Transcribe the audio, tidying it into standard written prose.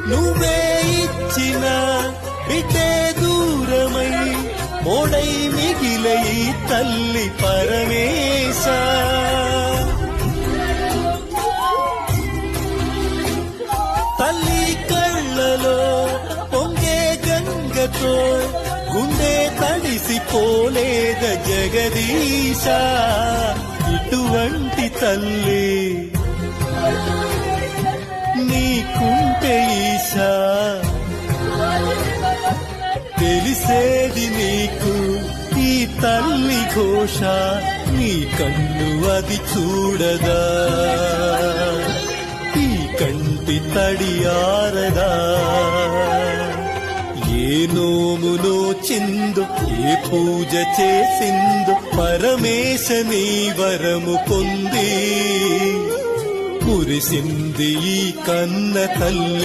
నువ్వే ఇచ్చిన బిడ్డే దూరమై మోడై మిగిలే ఈ తల్లి పరమేశ. తల్లి కళ్ళలో పొంగే గంగతో గుండె తడిసిపోలేద జగదీశ. ఇటువంటి తల్లి నీకుంటే ఈశా, తెలిసేది నీకు ఈ తల్లి ఘోష. నీ కన్ను అది చూడదా, ఈ కంటి తడియారదా. ఏ నోమునో చిందు ఏ పూజ చేసిందు పరమేశ నీ వరము పొంది మురిసింది ఈ కన్న తల్లి.